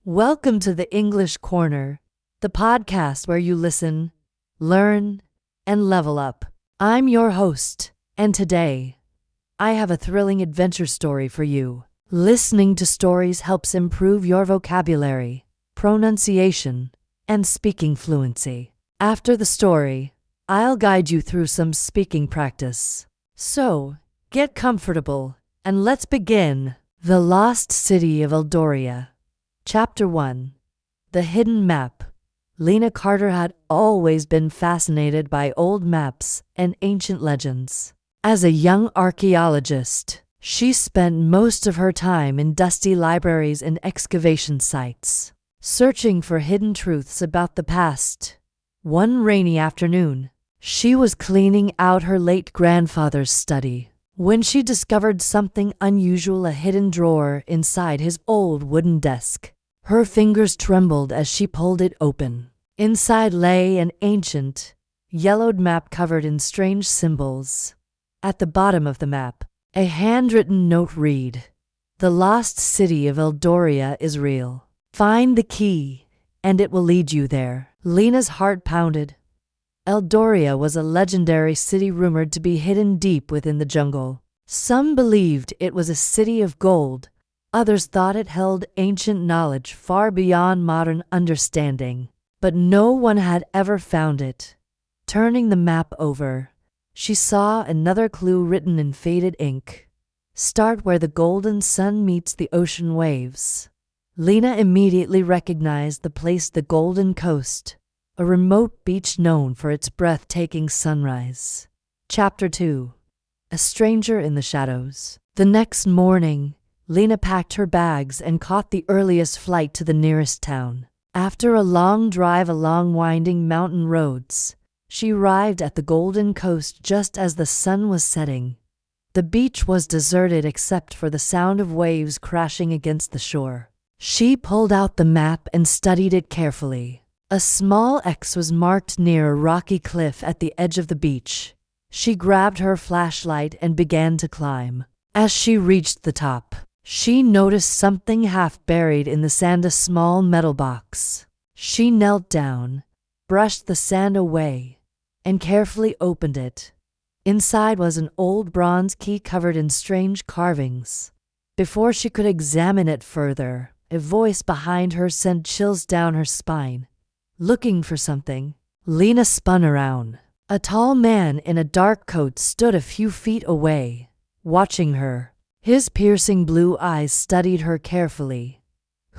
Welcome to the English Corner, the podcast where you listen, learn, and level up. I'm your host, and today, I have a thrilling adventure story for you. Listening to stories helps improve your vocabulary, pronunciation, and speaking fluency. After the story, I'll guide you through some speaking practice. So, get comfortable, and let's begin. The Lost City of Eldoria. Chapter 1. The Hidden Map. Lena Carter had always been fascinated by old maps and ancient legends. As a young archaeologist, she spent most of her time in dusty libraries and excavation sites, searching for hidden truths about the past. One rainy afternoon, she was cleaning out her late grandfather's study when she discovered something unusual, a hidden drawer inside his old wooden desk. Her fingers trembled as she pulled it open. Inside lay an ancient, yellowed map covered in strange symbols. At the bottom of the map, a handwritten note read, "The lost city of Eldoria is real. Find the key, and it will lead you there." Lena's heart pounded. Eldoria was a legendary city rumored to be hidden deep within the jungle. Some believed it was a city of gold. Others thought it held ancient knowledge far beyond modern understanding. But no one had ever found it. Turning the map over, she saw another clue written in faded ink. "Start where the golden sun meets the ocean waves." Lena immediately recognized the place, the Golden Coast, a remote beach known for its breathtaking sunrise. Chapter 2. A Stranger in the Shadows. The next morning, Lena packed her bags and caught the earliest flight to the nearest town. After a long drive along winding mountain roads, she arrived at the Golden Coast just as the sun was setting. The beach was deserted except for the sound of waves crashing against the shore. She pulled out the map and studied it carefully. A small X was marked near a rocky cliff at the edge of the beach. She grabbed her flashlight and began to climb. As she reached the top, she noticed something half buried in the sand, a small metal box. She knelt down, brushed the sand away, and carefully opened it. Inside was an old bronze key covered in strange carvings. Before she could examine it further, a voice behind her sent chills down her spine. Looking for something, Lena spun around. A tall man in a dark coat stood a few feet away, watching her. His piercing blue eyes studied her carefully.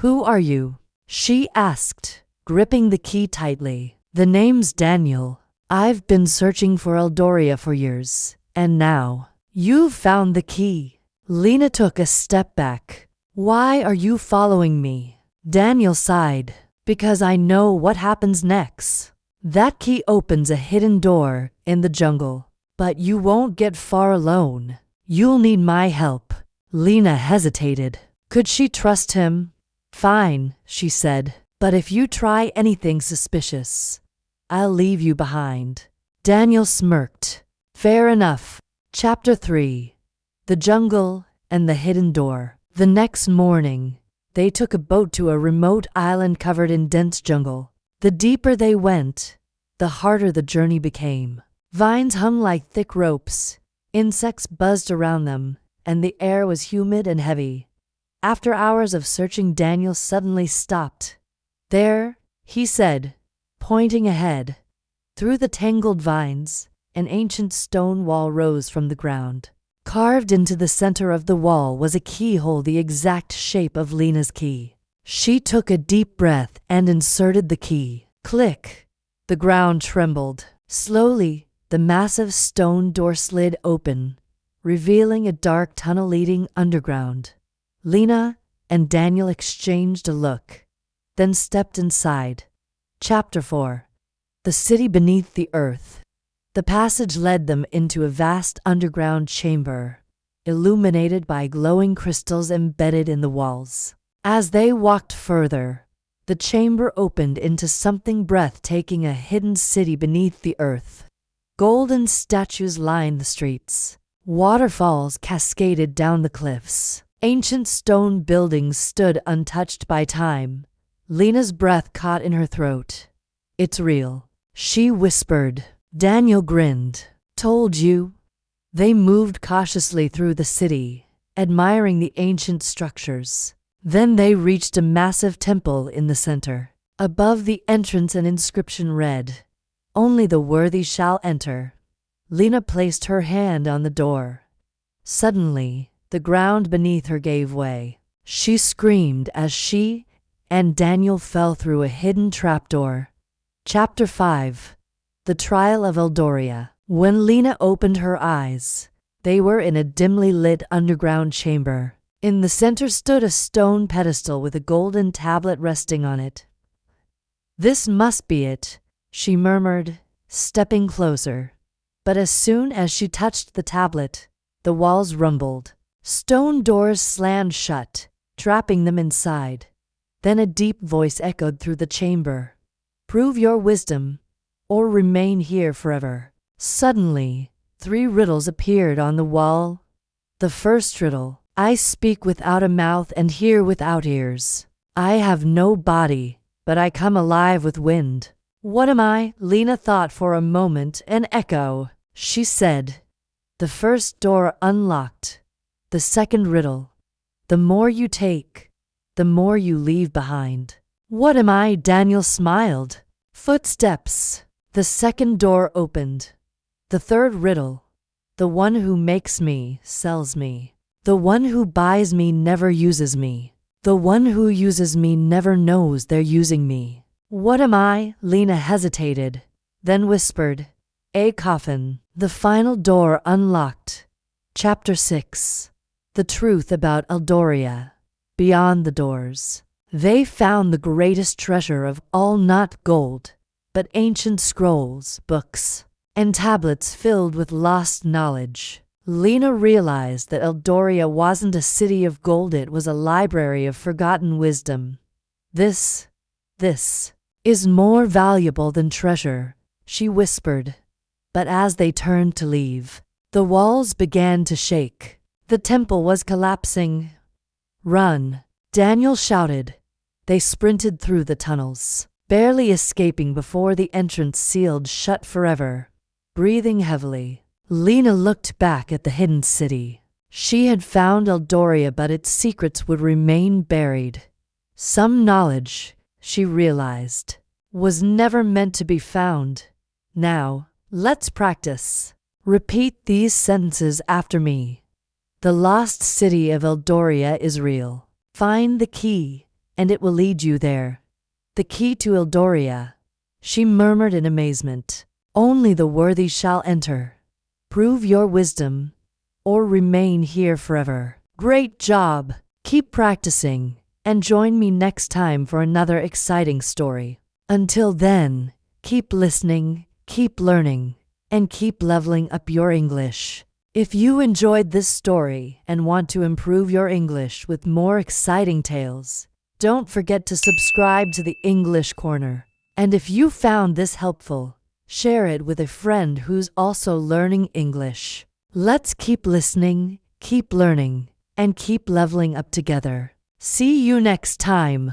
"Who are you?" she asked, gripping the key tightly. "The name's Daniel. I've been searching for Eldoria for years, and now you've found the key." Lena took a step back. "Why are you following me?" Daniel sighed. "Because I know what happens next. That key opens a hidden door in the jungle. But you won't get far alone. You'll need my help." Lena hesitated. Could she trust him? "Fine," she said. "But if you try anything suspicious, I'll leave you behind." Daniel smirked. "Fair enough." Chapter 3. The Jungle and the Hidden Door. The next morning, they took a boat to a remote island covered in dense jungle. The deeper they went, the harder the journey became. Vines hung like thick ropes, insects buzzed around them, and the air was humid and heavy. After hours of searching, Daniel suddenly stopped. "There," he said, pointing ahead. Through the tangled vines, an ancient stone wall rose from the ground. Carved into the center of the wall was a keyhole the exact shape of Lena's key. She took a deep breath and inserted the key. Click! The ground trembled. Slowly, the massive stone door slid open, revealing a dark tunnel leading underground. Lena and Daniel exchanged a look, then stepped inside. Chapter 4. The City Beneath the Earth. The passage led them into a vast underground chamber, illuminated by glowing crystals embedded in the walls. As they walked further, the chamber opened into something breathtaking, a hidden city beneath the earth. Golden statues lined the streets. Waterfalls cascaded down the cliffs. Ancient stone buildings stood untouched by time, Lena's breath caught in her throat. It's real, she whispered. Daniel grinned. Told you. They moved cautiously through the city, admiring the ancient structures. Then they reached a massive temple in the center. Above the entrance an inscription read, "Only the worthy shall enter." Lena placed her hand on the door. Suddenly, the ground beneath her gave way. She screamed as she and Daniel fell through a hidden trapdoor. Chapter 5. The Trial of Eldoria. When Lena opened her eyes, they were in a dimly lit underground chamber. In the center stood a stone pedestal with a golden tablet resting on it. "This must be it," she murmured, stepping closer. But as soon as she touched the tablet, the walls rumbled. Stone doors slammed shut, trapping them inside. Then a deep voice echoed through the chamber. "Prove your wisdom, or remain here forever." Suddenly, 3 riddles appeared on the wall. The first riddle: I speak without a mouth and hear without ears. I have no body, but I come alive with wind. What am I? Lena thought for a moment. An echo, she said. The first door unlocked. The second riddle: the more you take, the more you leave behind. What am I? Daniel smiled. Footsteps. The second door opened. The third riddle: the one who makes me sells me. The one who buys me never uses me. The one who uses me never knows they're using me. What am I? Lena hesitated, then whispered, "A coffin." The final door unlocked. Chapter 6. The Truth About Eldoria. Beyond the doors. They found the greatest treasure of all, not gold, but ancient scrolls, books, and tablets filled with lost knowledge. Lena realized that Eldoria wasn't a city of gold, it was a library of forgotten wisdom. This is more valuable than treasure, she whispered. But as they turned to leave, the walls began to shake. The temple was collapsing. "Run!" Daniel shouted. They sprinted through the tunnels, barely escaping before the entrance sealed shut forever. Breathing heavily, Lena looked back at the hidden city. She had found Eldoria, but its secrets would remain buried. Some knowledge, she realized, was never meant to be found. Now, let's practice. Repeat these sentences after me. The lost city of Eldoria is real. Find the key, and it will lead you there. The key to Eldoria, she murmured in amazement. Only the worthy shall enter. Prove your wisdom, or remain here forever. Great job! Keep practicing, and join me next time for another exciting story. Until then, keep listening, keep learning, and keep leveling up your English. If you enjoyed this story and want to improve your English with more exciting tales, don't forget to subscribe to the English Corner. And if you found this helpful, share it with a friend who's also learning English. Let's keep listening, keep learning, and keep leveling up together. See you next time.